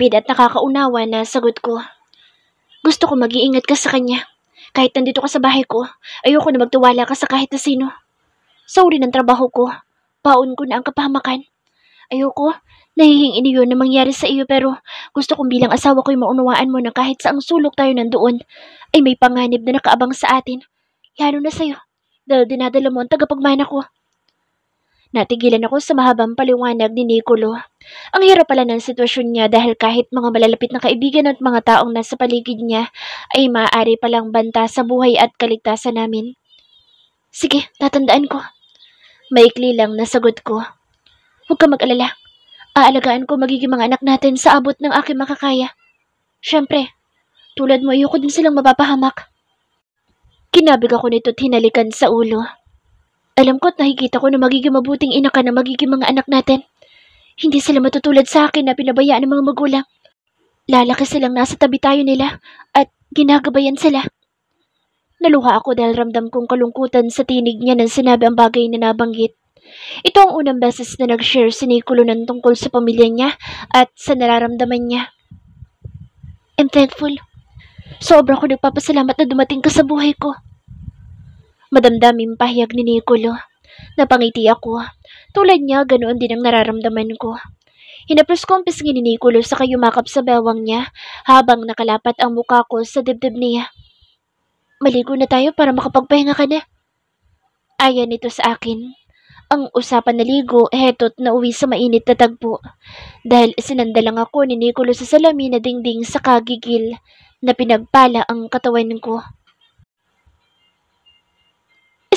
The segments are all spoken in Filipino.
Tipid at nakakaunawa na sagot ko. Gusto ko mag-iingat ka sa kanya. Kahit nandito ka sa bahay ko, ayoko na magtiwala ka sa kahit na sino. Sa uri ng trabaho ko, baon ko na ang kapahamakan. Ayoko, nahihingi yun na mangyari sa iyo pero gusto kong bilang asawa ko'y maunawaan mo na kahit saang sulok tayo nandoon, ay may panganib na nakaabang sa atin. Lalo na sa'yo, dahil dinadala mo ang tagapagmana ko. Natigilan ako sa mahabang paliwanag ni Nicolo. Ang hirap pala ng sitwasyon niya dahil kahit mga malalapit na kaibigan at mga taong nasa paligid niya ay maaari palang banta sa buhay at kaligtasan namin. Sige, tatandaan ko. Maikli lang na sagot ko. Huwag ka mag-alala. Aalagaan ko magiging mga anak natin sa abot ng aking makakaya. Siyempre, tulad mo ayoko din silang mapapahamak. Kinabig ako nito't hinalikan sa ulo. Alam ko at nakikita ko na magiging mabuting ina ka na magiging mga anak natin. Hindi sila matutulad sa akin na pinabayaan ng mga magulang. Lalaki silang nasa tabi tayo nila at ginagabayan sila. Naluha ako dahil ramdam kong kalungkutan sa tinig niya nang sinabi ang bagay na nabanggit. Ito ang unang beses na nag-share si Nicolo ng tungkol sa pamilya niya at sa nararamdaman niya. I'm thankful. Sobra ko nagpapasalamat na dumating ka sa buhay ko. Madamdaming pahayag ni Nicolo. Napangiti ako. Tulad niya, ganoon din ang nararamdaman ko. Hinapos ko ang pisngi ni Nicolo sa kayumakap sa bewang niya habang nakalapat ang mukha ko sa dibdib niya. Maligo na tayo para makapagpahinga ka na. Ayan ito sa akin. Ang usapan na ligo, heto't nauwi sa mainit na tagpo. Dahil sinandalang ako ni Nicolo sa salamin na dingding sa kagigil na pinagpala ang katawan ko.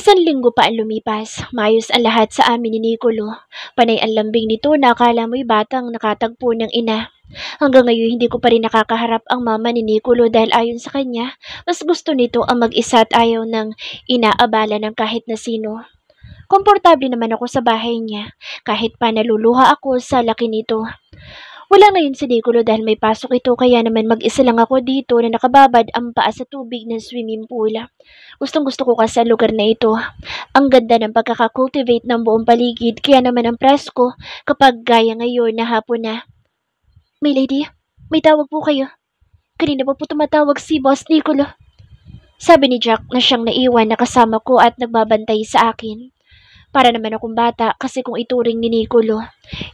Isang linggo pa ang lumipas. Maayos ang lahat sa amin ni Nicolo. Panay ang lambing nito na akala mo'y batang nakatagpo ng ina. Hanggang ngayon hindi ko pa rin nakakaharap ang mama ni Nicolo dahil ayon sa kanya, mas gusto nito ang mag-isa at ayaw ng inaabala ng kahit na sino. Komportable naman ako sa bahay niya, kahit pa naluluha ako sa laki nito. Wala ngayon si Nicolo dahil may pasok ito kaya naman mag-isa lang ako dito na nakababad ang paa sa tubig ng swimming pool. Gustong gusto ko kasi ang lugar na ito. Ang ganda ng pagkakakultivate ng buong paligid kaya naman ang presko kapag gaya ngayon na hapon na. May lady, may tawag po kayo. Kanina pa po tumatawag si Boss Nicolo. Sabi ni Jack na siyang naiwan na kasama ko at nagbabantay sa akin. Para naman akong bata kasi kung ituring ni Nicolo.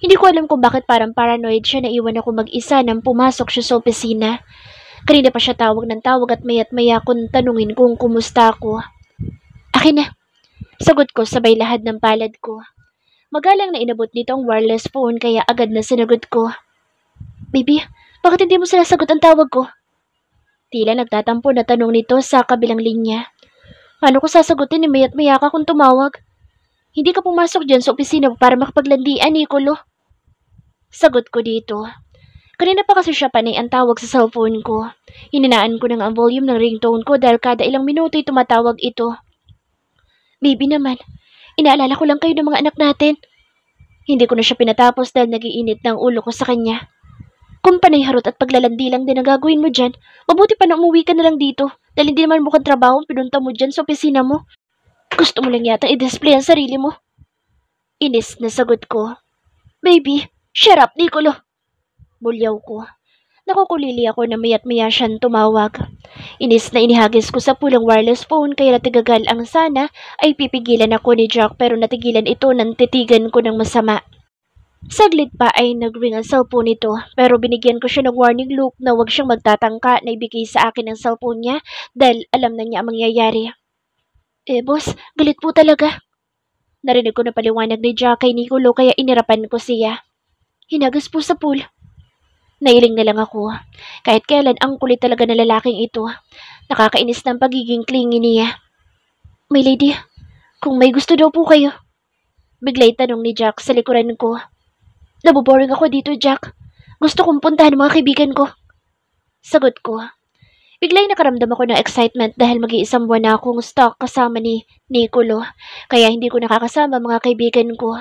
Hindi ko alam kung bakit parang paranoid siya na iwan ako mag-isa nang pumasok siya sa opisina. Kanina pa siya tawag ng tawag at maya't maya kung tanungin kung kumusta ako. Akin na. Sagot ko sabay lahad ng palad ko. Magalang na inabot nito ang wireless phone kaya agad na sinagot ko. Baby, bakit hindi mo sinasagot ang tawag ko? Tila nagtatampo na tanong nito sa kabilang linya. Paano ko sasagutin ni maya't maya ka kung tumawag? Hindi ka pumasok dyan sa opisina para makapaglandian, Nicolo. Sagot ko dito. Kanina pa kasi siya panay ang tawag sa cellphone ko. Hininaan ko ng ang volume ng ringtone ko dahil kada ilang minuto ay tumatawag ito. Baby naman, inaalala ko lang kayo ng mga anak natin. Hindi ko na siya pinatapos dahil nagiinit ng ulo ko sa kanya. Kung panay harot at paglalandi lang din ang gagawin mo dyan, mabuti pa na umuwi ka na lang dito dahil hindi naman mukhang trabaho ang pinunta mo dyan sa opisina mo. Gusto mo lang yata i-display ang sarili mo. Inis na sagot ko. Baby, shut up, Nicolo. Bulyaw ko. Nakukulili ako na maya't maya siyang tumawag. Inis na inihagis ko sa pulang wireless phone kaya natigagal ang sana ay pipigilan ako ni Jack pero natigilan ito nang titigan ko ng masama. Saglit pa ay nag-ring ang cellphone nito pero binigyan ko siya ng warning look na huwag siyang magtatangka na ibigay sa akin ang cellphone niya dahil alam na niya ang mangyayari. Boss, galit po talaga. Narinig ko na paliwanag ni Jack kay Nicolo kaya inirapan ko siya. Hinagas po sa pool. Nailing na lang ako. Kahit kailan ang kulit talaga na lalaking ito. Nakakainis ng pagiging clingy niya. May lady, kung may gusto daw po kayo. Biglay tanong ni Jack sa likuran ko. Naboboring ako dito, Jack. Gusto kong puntahan ng mga kaibigan ko. Sagot ko. Biglang nakaramdam ako ng excitement dahil mag-iisang buwan na akong stuck kasama ni Nicolo, kaya hindi ko nakakasama mga kaibigan ko.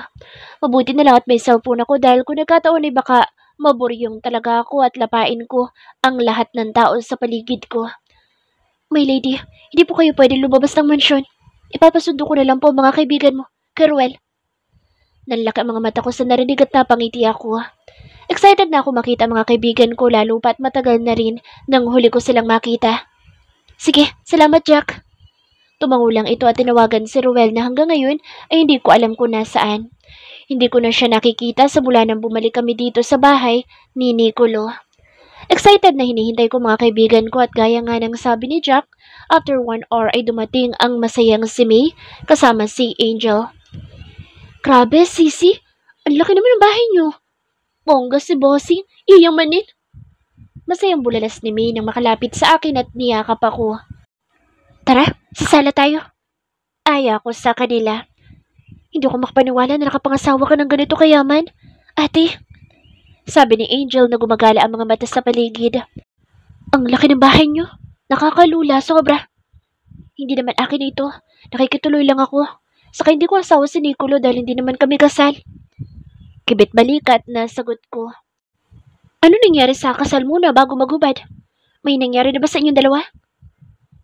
Mabuti na lang at may cellphone ako dahil kung nagkataon ay baka maburyong talaga ako at lapain ko ang lahat ng tao sa paligid ko. May lady, hindi po kayo pwede lumabas ng mansyon. Ipapasundo ko na lang po mga kaibigan mo, Keruel. Nanlaki ang mga mata ko sa narinig at napangiti ako. Excited na ako makita ang mga kaibigan ko lalo pa't matagal na rin nang huli ko silang makita. Sige, salamat Jack. Tumango lang ito at tinawagan si Ruel na hanggang ngayon ay hindi ko alam kung nasaan. Hindi ko na siya nakikita sa mula nang bumalik kami dito sa bahay ni Nicolo. Excited na hinihintay ko mga kaibigan ko at gaya nga ng sabi ni Jack, after 1 hour ay dumating ang masayang si May kasama si Angel. Grabe, Sisi. Ang laki naman ng bahay niyo. Bongga si Bossing. Iyamanin. Masayang bulalas ni May nang makalapit sa akin at niyakap ako. Tara, sasala tayo. Aya ko sa kanila. Hindi ko makapaniwala na nakapangasawa ka ng ganito kayaman. Ate, sabi ni Angel na gumagala ang mga mata sa paligid. Ang laki ng bahay niyo. Nakakalula, sobra. Hindi naman akin ito. Nakikituloy lang ako. Saka hindi ko asawa si Nicolo dahil hindi naman kami kasal. Kibit balikat na sagot ko. Ano nangyari sa kasal muna bago maghubad? May nangyari na ba sa inyong dalawa?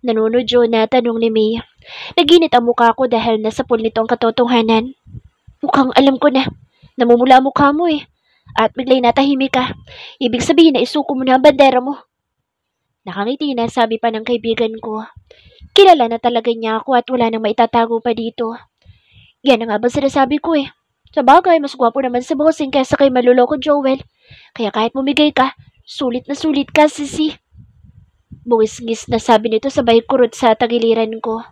Nanunodyo na tanong ni May. Naginit ang mukha ko dahil nasa pool nito ang katotohanan. Mukhang alam ko na. Namumula ang mukha mo eh. At bigla'y natahimik ka. Ibig sabihin na isuko mo na ang bandera mo. Nakangiti na sabi pa ng kaibigan ko. Kilala na talaga niya ako at wala nang maitatago pa dito. Yan ang nga ba sinasabi ko eh. Sa bagay, mas gwapo naman si Bossing kaysa kay maluloko Joel. Kaya kahit bumigay ka, sulit ka, Sisi. Buwis-ngis na sabi nito sabay kurot sa tagiliran ko.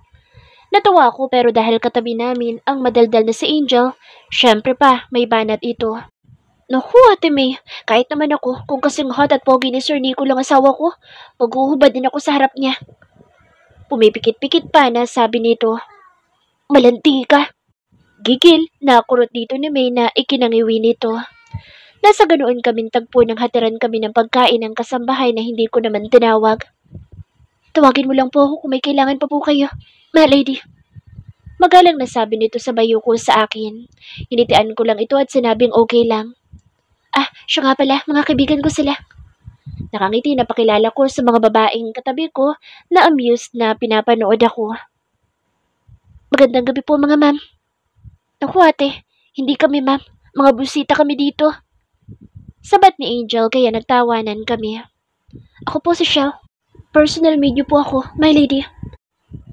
Natawa ako pero dahil katabi namin ang madaldal na si Angel, syempre pa may banat ito. Naku, Ate May, kahit naman ako, kung kasing hot at pogi ni Sir Nico lang asawa ko, maghuhubad din ako sa harap niya. Pumipikit-pikit pa na sabi nito. Malanti ka. Gigil na kurot dito ni May na ikinangiwi nito. Nasa ganoon kaming tagpo nang hatiran kami ng pagkain ng kasambahay na hindi ko naman tinawag. Tawagin mo lang po ako kung may kailangan pa po kayo, ma lady. Magalang na sabi nito sa bayo ko sa akin. Hinitian ko lang ito at sinabing okay lang. Ah, siya nga pala, mga kaibigan ko sila. Nakangiti na pakilala ko sa mga babaeng katabi ko na amused na pinapanood ako. Magandang gabi po mga ma'am. Naku ate, hindi kami ma'am. Mga busita kami dito. Sabat ni Angel kaya nagtawanan kami. Ako po si Shell. Personal media po ako, my lady.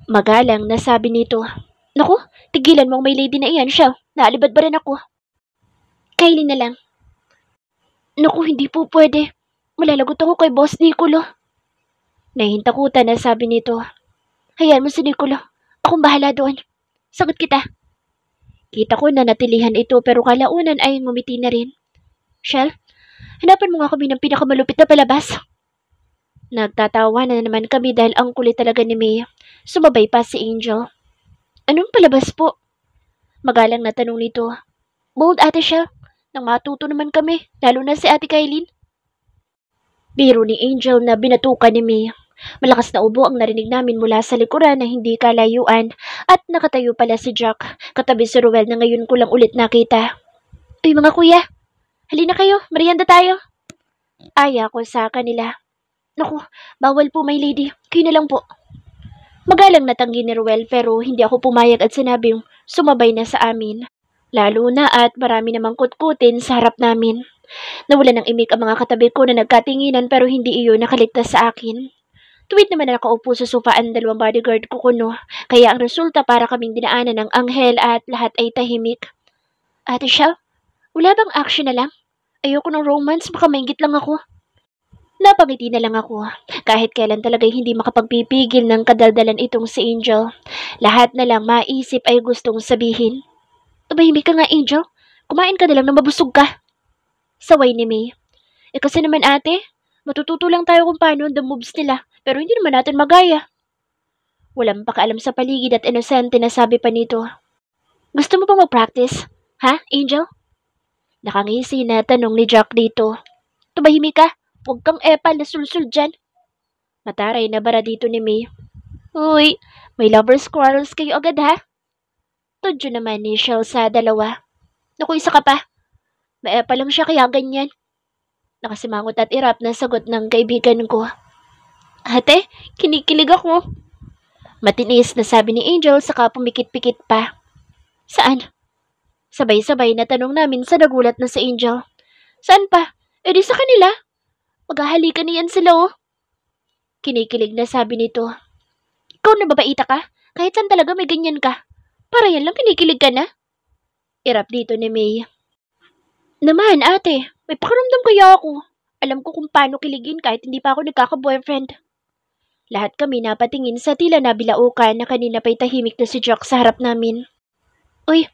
Magalang na sabi nito. Naku, tigilan mo ang my lady na iyan, Shell. Naalibad ba rin ako? Kylie na lang. Naku, hindi po pwede. Malalagot ako kay Boss Nicolo. Nahintakutan na sabi nito. Hayaan mo si Nicolo. Akong bahala doon. Sagot kita. Kita ko na natilihan ito pero kalaunan ay ngumiti na rin. Shell, hanapan mo nga kami ng pinakamalupit na palabas. Nagtatawa na naman kami dahil ang kulit talaga ni May. Sumabay pa si Angel. Anong palabas po? Magalang na tanong nito. Bold ate Shell, nang matuto naman kami, lalo na si ate Kylie. Biro ni Angel na binatukan ni May. Malakas na ubo ang narinig namin mula sa likuran na hindi kalayuan at nakatayo pala si Jack, katabi si Ruel na ngayon ko lang ulit nakita. Uy mga kuya, halina kayo, merienda tayo. Aya ko sa kanila. Naku, bawal po my lady, kayo na lang po. Magalang natanggi ni Ruel pero hindi ako pumayag at sinabing sumabay na sa amin. Lalo na at marami namang kutkutin sa harap namin. Nawala ng imik ang mga katabi ko na nagkatinginan pero hindi iyon nakaligtas sa akin. Tuwid naman na nakaupo sa sofa ang dalawang bodyguard ko kuno, kaya ang resulta para kaming dinaanan ng anghel at lahat ay tahimik. Ate Shell, wala bang action na lang? Ayoko ng romance, baka maingit lang ako. Napangiti na lang ako, kahit kailan talaga'y hindi makapagpipigil ng kadaldalan itong si Angel. Lahat na lang maisip ay gustong sabihin. Tumahimik ka nga Angel, kumain ka na lang na mabusog ka. Saway ni May. Kasi naman ate, matututo lang tayo kung paano the moves nila. Pero hindi naman natin magaya. Walang pakaalam sa paligid at inosente na sabi pa nito. Gusto mo bang mag-practice? Ha, Angel? Nakangisi na tanong ni Jack dito. Tumahimik ka. Huwag kang epal na sulsul dyan. Mataray na bara dito ni May. Uy, may lovers quarrels kayo agad ha? Tudyo naman ni Shell sa dalawa. Naku, isa ka pa. Maepal lang siya kaya ganyan. Nakasimangot at irap na sagot ng kaibigan ko. Ate, kinikilig ako. Matinis na sabi ni Angel saka pumikit-pikit pa. Saan? Sabay-sabay na tanong namin sa nagulat na si Angel. Saan pa? E di sa kanila. Maghahalikan niyan sila oh. Kinikilig na sabi nito. Ikaw na babaita ka? Kahit saan talaga may ganyan ka. Para yan lang kinikilig ka na? Irap dito ni May. Naman ate, may pakiramdam kaya ako. Alam ko kung paano kiligin kahit hindi pa ako nagkaka-boyfriend. Lahat kami napatingin sa tila nabilaukan na kanina pa'y tahimik na si Jack sa harap namin. Uy,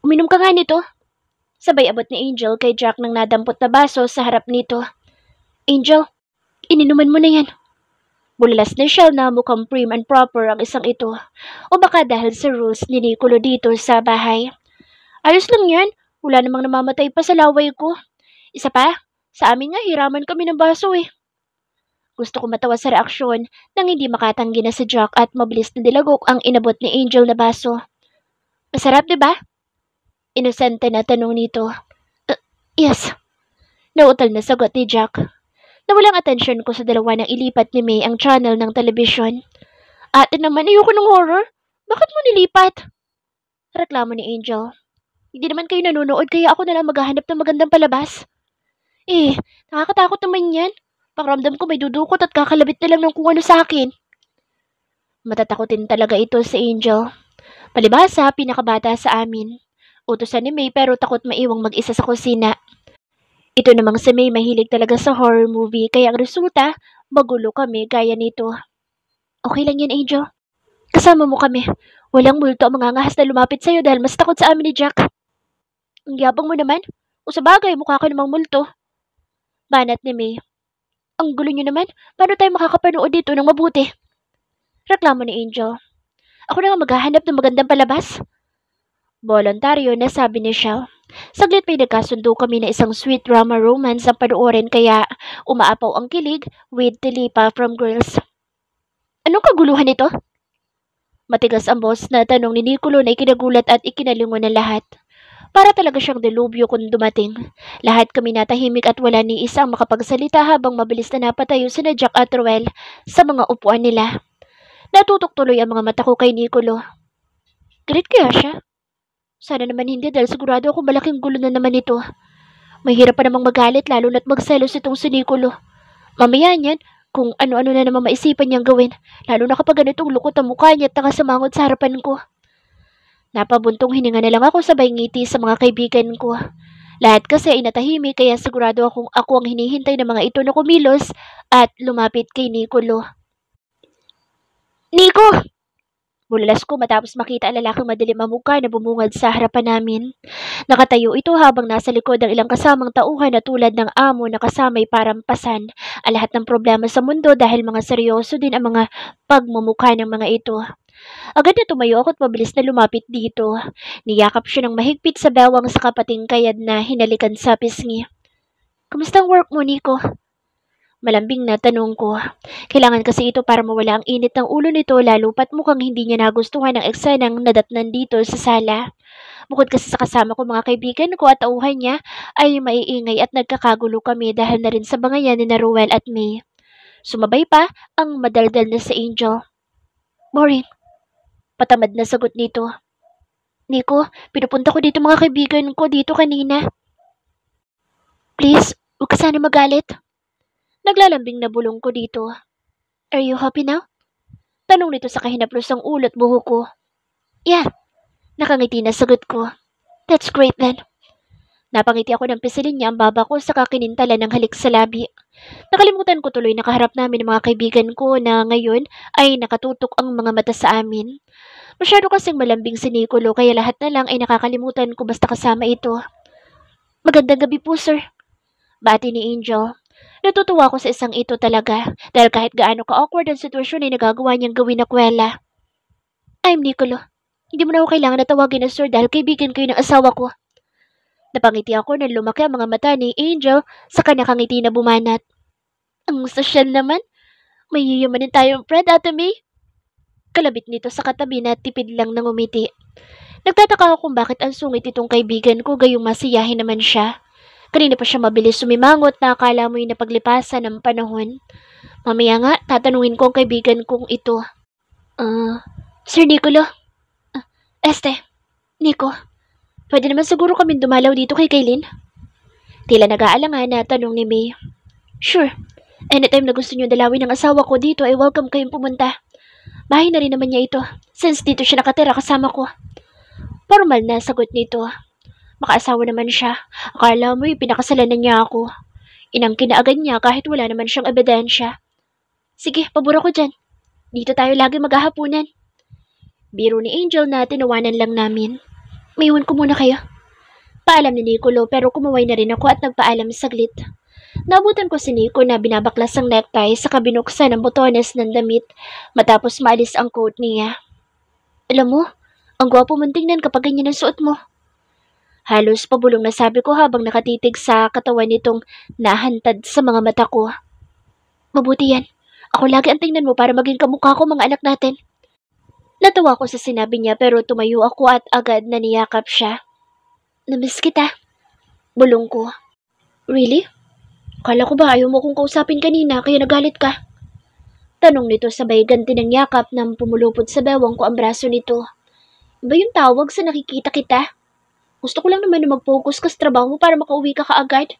uminom ka nga nito. Sabay abot ni Angel kay Jack ng nadampot na baso sa harap nito. Angel, ininuman mo na yan. Bulalas na siya na mukhang prim and proper ang isang ito. O baka dahil sa rules ni Nicolo dito sa bahay. Ayos lang yan. Wala namang namamatay pa sa laway ko. Isa pa, sa amin nga hiraman kami ng baso eh. Gusto ko matawa sa reaksyon nang hindi makatanggi na si Jack at mabilis na dilagok ang inabot ni Angel na baso. Masarap, di ba? Inosente na tanong nito. Yes. Nautal na sagot ni Jack. Nawalang atensyon ko sa dalawa nang ilipat ni May ang channel ng telebisyon. Ate naman, ayoko ng horror. Bakit mo nilipat? Reklamo ni Angel. Hindi naman kayo nanonood kaya ako na lang maghahanap ng magandang palabas. Nakakatakot naman yan. Pakiramdam ko may dudukot at kakalabit na lang ng kung ano sa akin. Matatakotin talaga ito si Angel. Palibhasa, pinakabata sa amin. Utusan ni May pero takot maiwang mag-isa sa kusina. Ito namang si May mahilig talaga sa horror movie kaya ang resulta, magulo kami gaya nito. Okay lang yan, Angel. Kasama mo kami. Walang multo ang mga ngahas na lumapit sa'yo dahil mas takot sa amin ni Jack. Ang yabang mo naman. O sa bagay, mukha ka namang multo. Banat ni May. Ang gulo niyo naman. Paano tayo makakapanood dito ng mabuti? Reklamo ni Angel. Ako na nga maghahanap ng magandang palabas. Voluntaryo na sabi ni Shell. Saglit may nagkasundo kami na isang sweet drama romance ang panoorin kaya umaapaw ang kilig with Tilipa from Girls. Anong kaguluhan ito? Matigas ang boss na tanong ni Nicolo na ikinagulat at ikinalingon ng lahat. Para talaga siyang delubyo kung dumating. Lahat kami natahimik at wala ni isa ang makapagsalita habang mabilis na napatayo sina Jack at Ruel sa mga upuan nila. Natutok tuloy ang mga mata ko kay Nicolo. Galit kaya siya? Sana naman hindi dahil sigurado ako malaking gulo na naman ito. Mahirap pa namang magalit lalo na't magselos itong si Nicolo. Mamaya niyan, kung ano-ano na naman maisipan niyang gawin, lalo na kapag ganitong lukot ang mukha niya at nakasamangot sa harapan ko. Napabuntong hininga na lang ako sabay ngiti sa mga kaibigan ko. Lahat kasi ay natahimik kaya sigurado akong ako ang hinihintay ng mga ito na kumilos at lumapit kay Nicolo. Nico! Bulalas ko matapos makita ang lalaking madilim ang mukha na bumungad sa harapan namin. Nakatayo ito habang nasa likod ang ilang kasamang tauhan na tulad ng amo na kasamay parampasan ang lahat ng problema sa mundo dahil mga seryoso din ang mga pagmumukha ng mga ito. Agad na tumayo ako at mabilis na lumapit dito. Niyakap siya ng mahigpit sa bewang sa kapating kayad na hinalikan sa pisngi. Kumusta ang work mo, Nico? Malambing na tanong ko. Kailangan kasi ito para mawala ang init ng ulo nito lalo pat mukhang hindi niya nagustuhan ang eksenang nadatnan dito sa sala. Bukod kasi sa kasama ko mga kaibigan ko at tauhan niya ay maiingay at nagkakagulo kami dahil na rin sa bangayan ni Ruel at May. Sumabay pa ang madaldal na si Angel. Boring. Patamad na sagot nito. Nico, pinupunta ko dito mga kaibigan ko dito kanina. Please, huwag ka sana magalit. Naglalambing na bulong ko dito. Are you happy now? Tanong nito sa kahinaplos ang ulo at buhok ko. Yeah, nakangiti na sagot ko. That's great then. Napangiti ako ng pisilin niya ang baba ko sa kakinintalan ng halik sa labi. Nakalimutan ko tuloy na kaharap namin ng mga kaibigan ko na ngayon ay nakatutok ang mga mata sa amin. Masyado kasing malambing si Nicolo kaya lahat na lang ay nakakalimutan ko basta kasama ito. Magandang gabi po, sir. Bati ni Angel. Natutuwa ko sa isang ito talaga dahil kahit gaano ka-awkward ang sitwasyon ay nagagawa niyang gawin na kwela. I'm Nicolo. Hindi mo na ako kailangan na tawagin na sir dahil kaibigan kayo ng asawa ko. Napangiti ako nang lumaki ang mga mata ni Angel sa kanakangiti na bumanat. Ang sosyal naman. May yuyamanin tayong friend, Ate May. Kalabit nito sa katabi na tipid lang ng umiti. Nagtataka ako kung bakit ang sungit itong kaibigan ko gayong masiyahin naman siya. Kanina pa siya mabilis sumimangot na akala mo'y napaglipasan ng panahon. Mamaya nga, tatanungin ko ang kaibigan kong ito. Sir Nicolo? Nico, Pwede naman siguro kami dumalaw dito kay Kaylin. Tila nag-aalangan na tanong ni May. Sure. Anytime na gusto niyo dalawin ng asawa ko dito ay welcome kayong pumunta. Bahay na rin naman niya ito, since dito siya nakatira kasama ko. Formal na sagot nito. Makaasawa naman siya. Akala mo'y pinakasalan na niya ako. Inangkin na agad niya kahit wala naman siyang ebidensya. Sige, pabura ko dyan. Dito tayo lagi maghahapunan. Biro ni Angel na tinawanan lang namin. Maiwan ko muna kayo. Paalam ni Nicolo pero kumaway na rin ako at nagpaalam saglit. Nabutan ko si Nico na binabaklas ang necktie sa kabinuksan ng botones ng damit matapos maalis ang coat niya. Alam mo, ang gwapo mong tingnan kapag ganyan ang suot mo. Halos pabulong na sabi ko habang nakatitig sa katawan nitong nahantad sa mga mata ko. Mabuti yan. Ako lagi ang tingnan mo para maging kamukha ko mga anak natin. Natawa ko sa sinabi niya pero tumayo ako at agad na niyakap siya. Namiss kita. Bulong ko. Really? Kala ko ba ayaw mo kong kausapin kanina kaya nagalit ka? Tanong nito sabay ganti ng yakap nang pumulupot sa bewang ko ang braso nito. Iba yung tawag sa nakikita kita? Gusto ko lang naman na mag-focus ka sa trabaho mo para makauwi ka kaagad.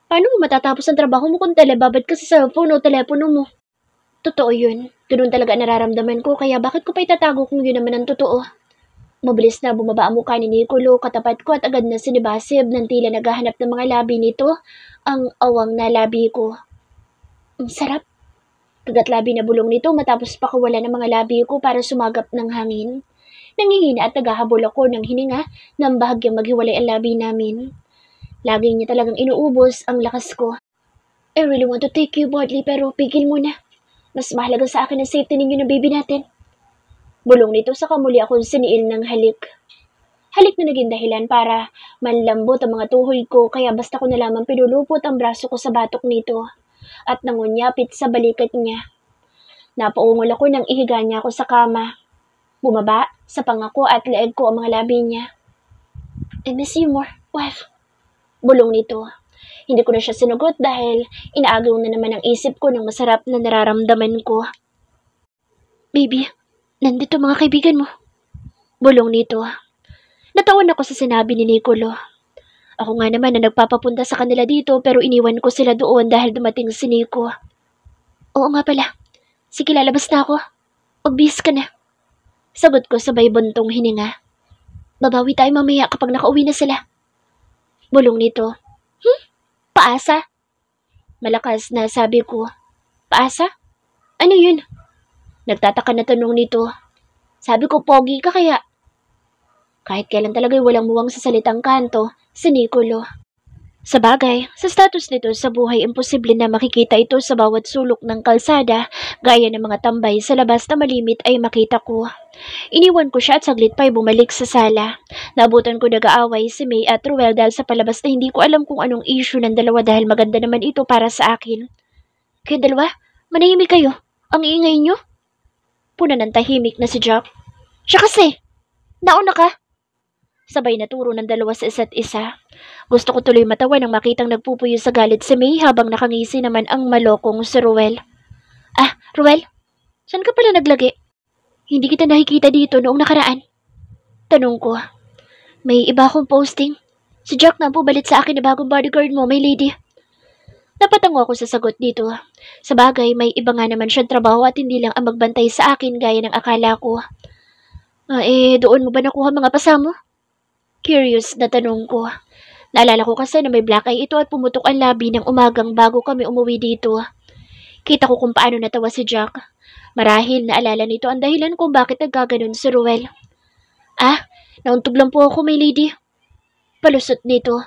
Paano mo matatapos ang trabaho mo kung talababad ka sa cellphone o telepono mo? Totoo yun. Ganun talaga nararamdaman ko kaya bakit ko pa itatago kung yun naman ang totoo? Mabilis na bumaba ang mukha ni Nicolo katapat ko at agad na sinibasib ng tila naghahanap ng mga labi nito ang awang na labi ko. Ang sarap. Kagat labi na bulong nito matapos pakawala ng mga labi ko para sumagap ng hangin. Nangihina at naghahabol ako ng hininga nang bahagyang maghiwalay ang labi namin. Lagi niya talagang inuubos ang lakas ko. I really want to take you bodily pero pigil muna. Mas mahalaga sa akin ang safety ninyo ng baby natin. Bulong nito sa kamuli akong siniil ng halik. Halik na naging dahilan para manlambot ang mga tuhod ko kaya basta ko na lamang pinulupot ang braso ko sa batok nito at nangunyapit sa balikat niya. Napaungol ako nang ihiga niya ako sa kama. Bumaba sa pangako at leeg ko ang mga labi niya. I miss you more, wife. Bulong nito. Hindi ko na siya sinugot dahil inaagaw na naman ang isip ko ng masarap na nararamdaman ko. Baby, nandito mga kaibigan mo. Bulong nito. Natawan ako sa sinabi ni Nicolo. Ako nga naman na nagpapapunta sa kanila dito pero iniwan ko sila doon dahil dumating si Nico. Oo nga pala. Sige, lalabas na ako. Magbihis ka na. Sagot ko sabay buntong hininga. Babawi tayo mamaya kapag nakauwi na sila. Bulong nito. Paasa? Malakas na sabi ko. Paasa? Ano yun? Nagtataka na tanong nito. Sabi ko, pogi ka kaya? Kahit kailan talaga'y walang muwang sa salitang kanto, si Nicolo. Sa bagay, sa status nito sa buhay imposible na makikita ito sa bawat sulok ng kalsada, gaya ng mga tambay sa labas na malimit ay makita ko. Iniwan ko siya at saglit pa'y bumalik sa sala. Nabutan ko nag-aaway si May at Ruel dahil sa palabas na hindi ko alam kung anong issue ng dalawa dahil maganda naman ito para sa akin. Kayo dalawa, manahimik kayo. Ang iingay nyo? Puna ng tahimik na si Jack. Siya kasi, nauna ka. Sabay na turo ng dalawa sa isa't isa. Gusto ko tuloy matawa nang makitang nagpupuyo sa galit si May habang nakangisi naman ang malokong si Ruel. Ah, Ruel? Saan ka pala naglagi? Hindi kita nakikita dito noong nakaraan. Tanong ko. May iba akong posting. Si Jack na pubalit sa akin na bagong bodyguard mo, my lady. Napatango ako sa sagot dito. Sa bagay, may iba nga naman siyang trabaho at hindi lang ang magbantay sa akin gaya ng akala ko. Doon mo ba nakuha mga pasamo? Curious na tanong ko. Naalala ko kasi na may black eye ito at pumutok ang labi ng umagang bago kami umuwi dito. Kita ko kung paano natawa si Jack. Marahil naalala nito ang dahilan kung bakit nagkaganon si Ruel. Nauntog lang po ako, my lady. Palusot nito.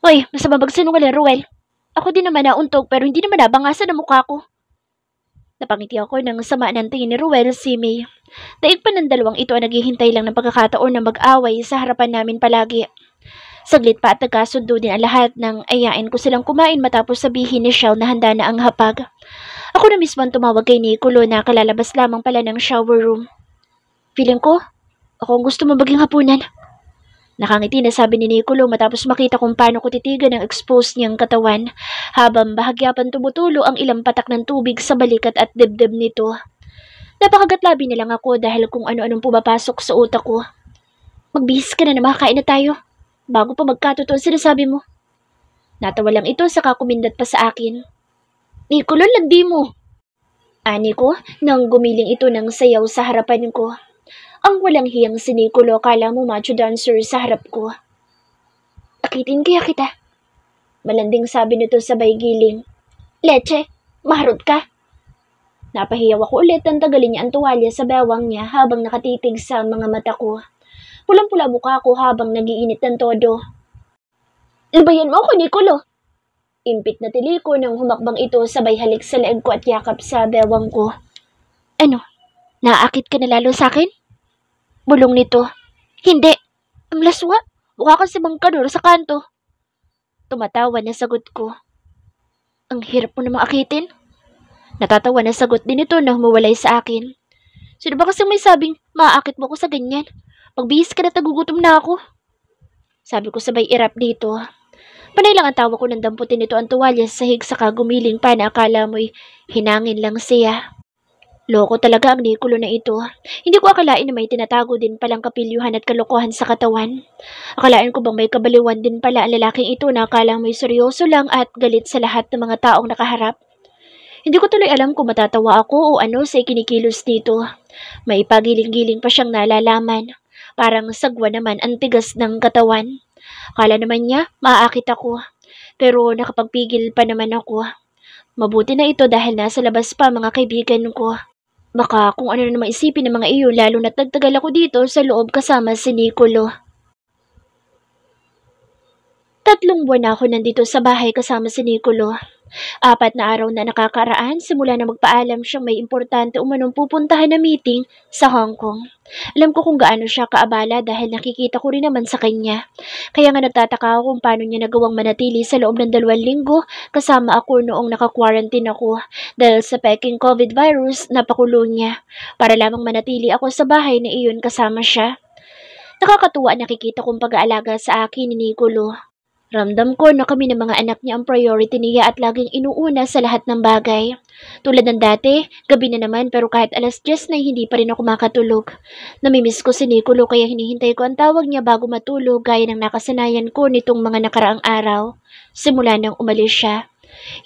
Hoy, masama magsinungaling, Ruel. Ako din naman nauntog pero hindi naman nabangasan ang mukha ko. Napangiti ako ng sama ng tingin ni Ruel si May. Daig pa ng dalawang ito ang naghihintay lang ng pagkakataon na mag-away sa harapan namin palagi. Saglit pa at nagkasundo din ang lahat nang ayain ko silang kumain matapos sabihin ni Shell na handa na ang hapag. Ako na mismo ang tumawag kay Nicolo na kalalabas lamang pala ng shower room. Feeling ko, ako ang gusto mo maging hapunan. Nakangiti na sabi ni Nicolo matapos makita kung paano ko titigan ang exposed niyang katawan habang bahagyapan tumutulo ang ilang patak ng tubig sa balikat at dibdib nito. Napakagatlabi na lang ako dahil kung ano-anong pumapasok sa utak ko. Magbihis ka na makakain na tayo. Bago pa magkatotoo sinasabi mo. Natawa lang ito saka kumindat pa sa akin. Nicolo, landi mo. Ani ko nang gumiling ito ng sayaw sa harapan ko. Ang walang hiyang si Nicolo, kala mo macho dancer sa harap ko. Akitin kaya kita. Malanding sabi nito sabay giling. Leche, maharot ka. Napahiyaw ako ulit nang tagalin niya ang tuwalya sa bewang niya habang nakatitig sa mga mata ko. Pulang-pula mukha ko habang nagiinit ng todo. Labayan mo ako, Nicolo! Impit na tili ko nang humakbang ito sabay halik sa leeg ko at yakap sa bewang ko. Ano? Naaakit ka na lalo sa akin? Bulong nito. Hindi. Ang laswa. Mukha kang si Bangkanor sa kanto. Tumatawa na sagot ko. Ang hirap mo namang akitin. Natatawa na sagot din ito na humawalay sa akin. Sino ba kasing may sabing maaakit mo ko sa ganyan? Magbihis ka na tagugutom na ako. Sabi ko sabay irap dito. Panay lang ang tawa ko nang damputin nito ang tuwalya sa sahig saka gumiling pa na akala mo'y hinangin lang siya. Loko talaga ang Nicolo na ito. Hindi ko akalain na may tinatago din palang kapilyuhan at kalokohan sa katawan. Akalain ko bang may kabaliwan din pala ang lalaking ito na akala mo'y seryoso lang at galit sa lahat ng mga taong nakaharap. Hindi ko tuloy alam kung matatawa ako o ano sa ikinikilos dito. May pagiling-giling pa siyang nalalaman. Parang sagwa naman ang tigas ng katawan. Akala naman niya, maaakit ako. Pero nakapagpigil pa naman ako. Mabuti na ito dahil nasa labas pa mga kaibigan ko. Baka kung ano na naman isipin ng mga iyon lalo na't nagtagal ako dito sa loob kasama si Nicolo. 3 buwan na ako nandito sa bahay kasama si Nicolo. 4 na araw na nakakaraan simula na magpaalam siyang may importante umanong pupuntahan na meeting sa Hong Kong. Alam ko kung gaano siya kaabala dahil nakikita ko rin naman sa kanya. Kaya nga nagtataka ako kung paano niya nagawang manatili sa loob ng 2 linggo kasama ako noong naka-quarantine ako dahil sa peking COVID virus na pakulo niya. Para lamang manatili ako sa bahay na iyon kasama siya. Nakakatuwa nakikita kong pag-aalaga sa akin ni Nicolo. Ramdam ko na kami ng mga anak niya ang priority niya at laging inuuna sa lahat ng bagay. Tulad ng dati, gabi na naman pero kahit alas 10 na hindi pa rin ako makatulog. Namimiss ko si Nicolo kaya hinihintay ko ang tawag niya bago matulog gaya ng nakasanayan ko nitong mga nakaraang araw. Simula nang umalis siya.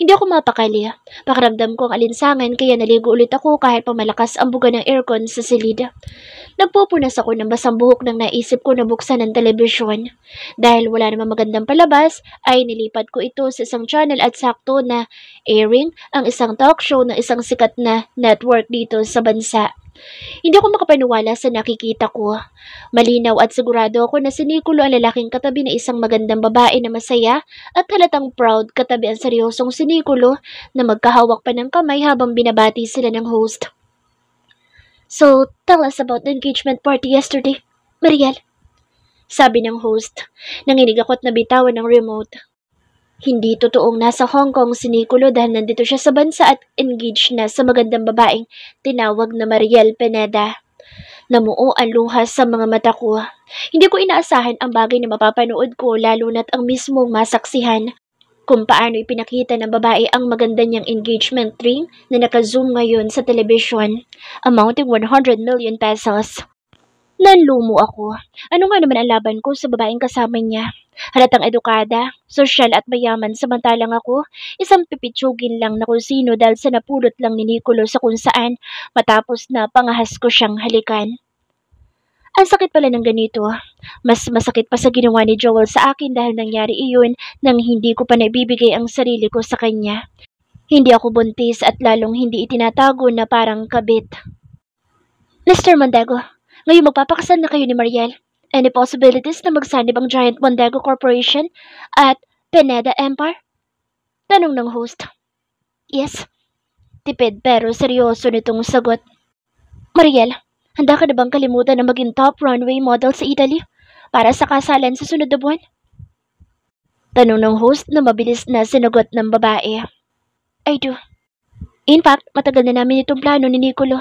Hindi ako mapakali. Pakiramdam ko ang alinsangan kaya naligo ulit ako kahit pamalakas ang buga ng aircon sa silid. Nagpupunas ako ng basang buhok nang naisip ko na buksan ang telebisyon. Dahil wala namang magandang palabas, ay nilipat ko ito sa isang channel at sakto na airing ang isang talk show ng isang sikat na network dito sa bansa. Hindi ako makapaniwala sa nakikita ko. Malinaw at sigurado ako na si Nicolo ang lalaking katabi na isang magandang babae na masaya at halatang proud katabi ang seryosong si Nicolo na magkahawak pa ng kamay habang binabati sila ng host. So, tell us about the engagement party yesterday, Mariel. Sabi ng host. Nanginig ako at nabitawan ng remote. Hindi totoong nasa Hong Kong si Nicolo dahil nandito siya sa bansa at engaged na sa magandang babaeng tinawag na Mariel Pineda. Namuo ang luha sa mga mata ko. Hindi ko inaasahan ang bagay na mapapanood ko lalo na't ang mismong masaksihan kung paano ipinakita ng babae ang maganda niyang engagement ring na naka-zoom ngayon sa telebisyon, amounting 100 million pesos. Nanlumo ako. Ano nga naman ang laban ko sa babaeng kasama niya? Halatang edukada, sosyal at mayaman samantalang ako, isang pipitsugin lang na kung sino dahil sa napulot lang ni Nicolo sa kung saan matapos na pangahas ko siyang halikan. Ang sakit pala ng ganito. Mas masakit pa sa ginawa ni Joel sa akin dahil nangyari iyon nang hindi ko pa naibibigay ang sarili ko sa kanya. Hindi ako buntis at lalong hindi itinatago na parang kabit. Mr. Mondego, ngayon magpapakasal na kayo ni Mariel. Any possibilities na magsanib ang Giant Mondego Corporation at Pineda Empire? Tanong ng host. Yes. Tipid pero seryoso nitong sagot. Mariel, handa ka na bang kalimutan na maging top runway model sa Italy para sa kasalan sa sunod na buwan? Tanong ng host na mabilis na sinagot ng babae. I do. In fact, matagal na namin itong plano ni Nicolo.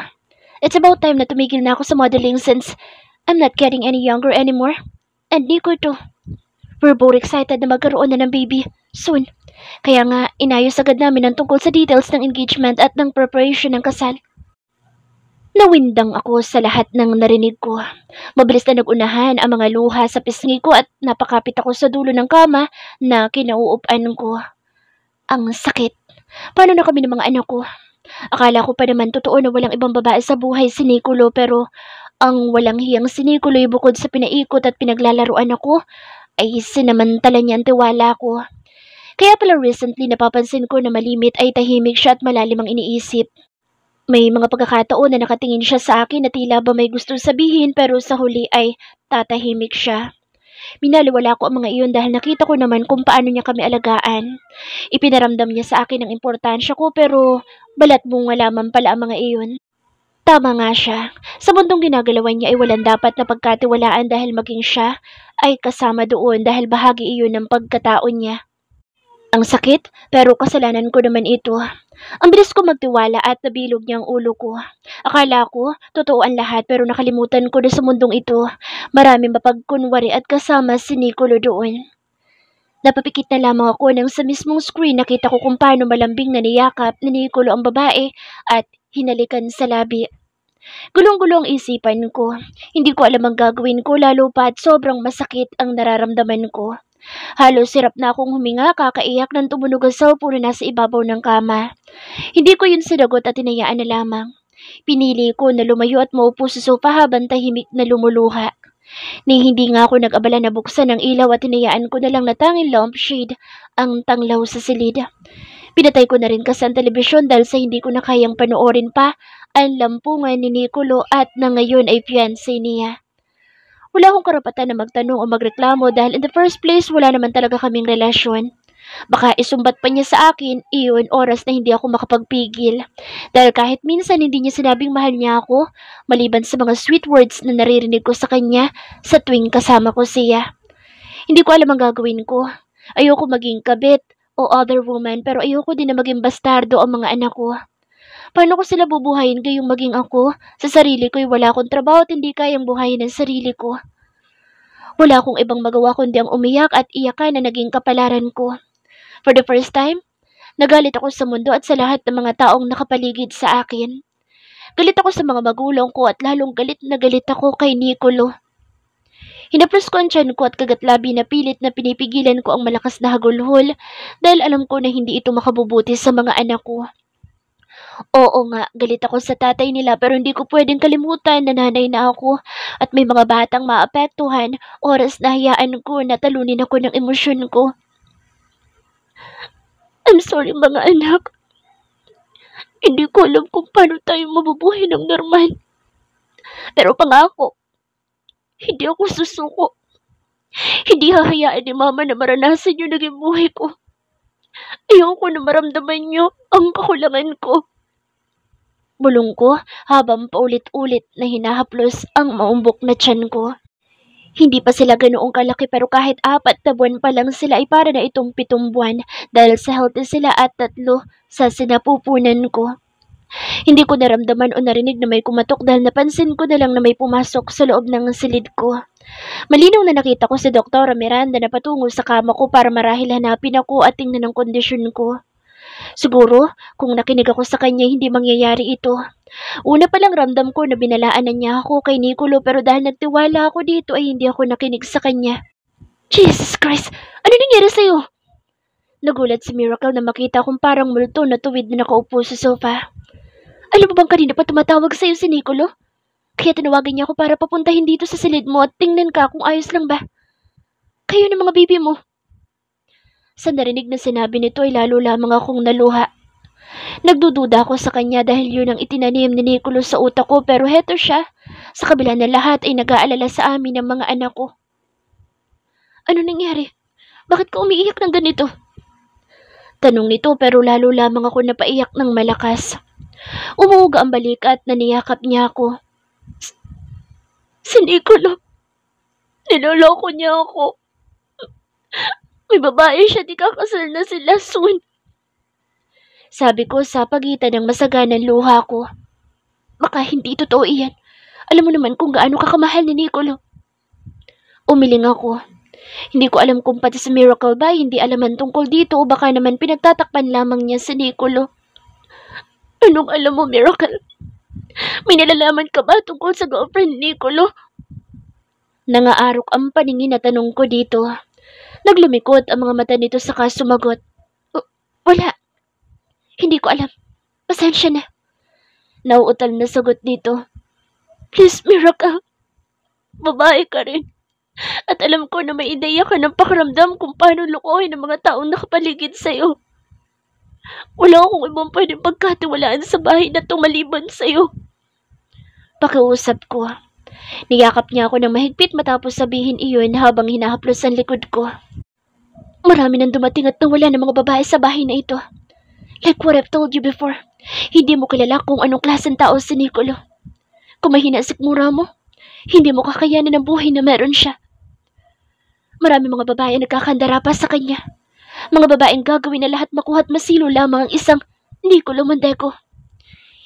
It's about time na tumigil na ako sa modeling since I'm not getting any younger anymore. And Nico too. We're both excited na magkaroon na ng baby soon. Kaya nga, inayos agad namin ang tungkol sa details ng engagement at ng preparation ng kasal. Nawindang ako sa lahat ng narinig ko. Mabilis na nagunahan ang mga luha sa pisngi ko at napakapit ako sa dulo ng kama na kinauupan ko. Ang sakit. Paano na kami ng mga anak ko? Akala ko pa naman totoo na walang ibang babae sa buhay si Nicolo, pero ang walang hiyang si Nicolo ay bukod sa pinaikot at pinaglalaruan ako, ay sinamantala niya ang tiwala ko. Kaya pala recently napapansin ko na malimit ay tahimik siya at malalim ang iniisip. May mga pagkakataon na nakatingin siya sa akin na tila ba may gustong sabihin, pero sa huli ay tatahimik siya. Binaliwala ko ang mga iyon dahil nakita ko naman kung paano niya kami alagaan. Ipinaramdam niya sa akin ang importansya ko, pero balat bunga lamang pala ang mga iyon. Tama nga siya. Sa mundong ginagalawan niya ay walang dapat na pagkatiwalaan dahil maging siya ay kasama doon dahil bahagi iyon ng pagkatao niya. Ang sakit, pero kasalanan ko naman ito. Ang bilis ko magtiwala at nabilog niya ang ulo ko. Akala ko, totoo ang lahat, pero nakalimutan ko na sa mundong ito. Maraming mapagkunwari at kasama si Nicolo doon. Napapikit na lamang ako nang sa mismong screen nakita ko kung paano malambing na niyakap ni Nicolo ang babae at hinalikan sa labi. Gulong-gulo ang isipan ko. Hindi ko alam ang gagawin ko, lalo pa at sobrang masakit ang nararamdaman ko. Halos sirap na akong huminga, kakaiyak nang tumunog ang cellphone na nasa ibabaw ng kama. Hindi ko yun sinagot at tinayaan na lamang. Pinili ko na lumayo at maupo sa sofa habang tahimik na lumuluha. Ni hindi nga ako nag-abala na buksan ang ilaw at tinayaan ko na lang na tanging lampshade ang tanglaw sa silid. Pinatay ko na rin kasi ang telebisyon dahil sa hindi ko na kayang panoorin pa ang lampungan ni Nicolo at na ngayon ay fiancé niya. Wala akong karapatan na magtanong o magreklamo dahil in the first place wala naman talaga kaming relasyon. Baka isumbat pa niya sa akin, iyon oras na hindi ako makapagpigil. Dahil kahit minsan hindi niya sinabing mahal niya ako, maliban sa mga sweet words na naririnig ko sa kanya sa tuwing kasama ko siya. Hindi ko alam ang gagawin ko. Ayoko maging kabit o other woman, pero ayoko din na maging bastardo ang mga anak ko. Paano ko sila bubuhayin gayong maging ako? Sa sarili ko'y wala akong trabaho at hindi kayang buhayin ang sarili ko. Wala akong ibang magawa kundi ang umiyak at iyakan na naging kapalaran ko. For the first time, nagalit ako sa mundo at sa lahat ng mga taong nakapaligid sa akin. Galit ako sa mga magulang ko at lalong galit na galit ako kay Nicolo. Hinaplos ko ang tiyan ko at kagatlabi na pilit na pinipigilan ko ang malakas na hagulhol dahil alam ko na hindi ito makabubuti sa mga anak ko. Oo nga, galit ako sa tatay nila pero hindi ko pwedeng kalimutan na nanay na ako at may mga batang maapektuhan, oras na hayaan ko na talunin ako ng emosyon ko. I'm sorry mga anak. Hindi ko alam kung paano tayo mabubuhay ng normal. Pero pangako, hindi ako susuko. Hindi hahayaan ni mama na maranasan yung naging buhay ko. Ayoko na maramdaman niyo ang kakulangan ko. Bulong ko habang paulit-ulit na hinahaplos ang maumbok na tiyan ko. Hindi pa sila ganoong kalaki pero kahit 4 na buwan pa lang sila ay para na itong 7 buwan dahil sa healthy sila at 3 sa sinapupunan ko. Hindi ko naramdaman o narinig na may kumatok dahil napansin ko na lang na may pumasok sa loob ng silid ko. Malinaw na nakita ko si Dr. Miranda na patungo sa kama ko para marahil hanapin ako at tingnan ang kondisyon ko. Siguro, kung nakinig ako sa kanya, hindi mangyayari ito. Una pa lang ramdam ko na binalaan na niya ako kay Nicolo pero dahil nagtiwala ako dito ay hindi ako nakinig sa kanya. Jesus Christ! Ano nangyari sa'yo? Nagulat si Miracle na makita kong parang multo na tuwid na nakaupo sa sofa. Alam mo bang kanina pa tumatawag sa'yo si Nicolo? Kaya tinawagan niya ako para papuntahin dito sa silid mo at tingnan ka kung ayos lang ba. Kayo ng mga bibi mo. Sa narinig na sinabi nito ay lalo lamang akong naluha. Nagdududa ako sa kanya dahil yun ang itinanim ni Nicolo sa utak ko pero heto siya. Sa kabila ng lahat ay nag-aalala sa amin ng mga anak ko. Ano nangyari? Bakit ka umiiyak ng ganito? Tanong nito pero lalo lamang ako napaiyak ng malakas. Umuuga ang balikat na niyakap niya ako. Si Nicolo. Niloloko niya ako. May babae siya, di kakasal na sila soon. Sabi ko sa pagitan ng masaganang luha ko. Baka hindi totoo iyan. Alam mo naman kung gaano kakamahal ni Nicolo. Umiling ako. Hindi ko alam kung pati sa Miracle ba hindi alaman tungkol dito o baka naman pinagtatakpan lamang niya si Nicolo. Anong alam mo, Miracle? May nalalaman ka ba tungkol sa girlfriend ni Nicolo? Nangaarok ang paningin na tanong ko dito. Naglumikot ang mga mata nito saka sumagot. Wala. Hindi ko alam. Pasensya na. Nauutal na sagot dito. Please, Miracle. Babae ka rin. At alam ko na may ideya ka ng pakiramdam kung paano lukuhin ang mga taong nakapaligid sa'yo. Wala akong ibang pwedeng pagkatiwalaan sa bahay na maliban sa'yo. Pakiusap ko. Niyakap niya ako ng mahigpit matapos sabihin iyon habang hinahaplos ang likod ko. Marami nang dumating at nawala ng mga babae sa bahay na ito. Like what I've told you before, hindi mo kilala kung anong klaseng tao si Nicolo. Kung mahina sikmura mo, hindi mo kakayanan ng buhay na meron siya. Marami mga babae ang nagkakandara pa sa kanya. Mga babaeng gagawin na lahat makuha at masilo lamang ang isang Nicolo Mondeco.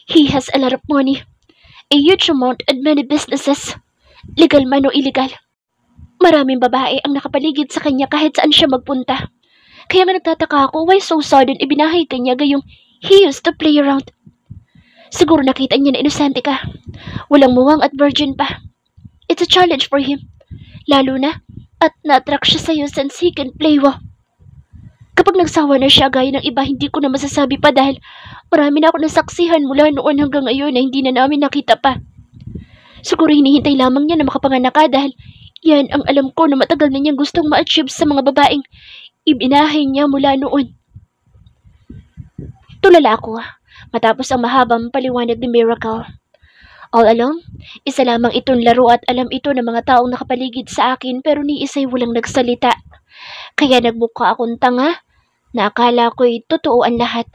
He has a lot of money, a huge amount and many businesses, legal man o illegal. Maraming babae ang nakapaligid sa kanya kahit saan siya magpunta. Kaya nga nagtataka ako why so sudden ibinahay ka niya gayong he used to play around. Siguro nakita niya na inosente ka. Walang muwang at virgin pa. It's a challenge for him. Lalo na at na-attract siya sa'yo since he can play well. Kapag nagsawa na siya gaya ng iba, hindi ko na masasabi pa dahil marami na ako nasaksihan mula noon hanggang ngayon na hindi na namin nakita pa. Siguro hinihintay lamang niya na makapanganak ka dahil yan ang alam ko na matagal na niyang gustong ma-achieve sa mga babaeng ibinahay niya mula noon. Tulala ako matapos ang mahabang paliwanag ni Miracle. All along, isa lamang itong laro at alam ito ng mga taong nakapaligid sa akin pero ni isa'y walang nagsalita. Kaya nagmukha akong tanga na akala ko'y totoo ang lahat.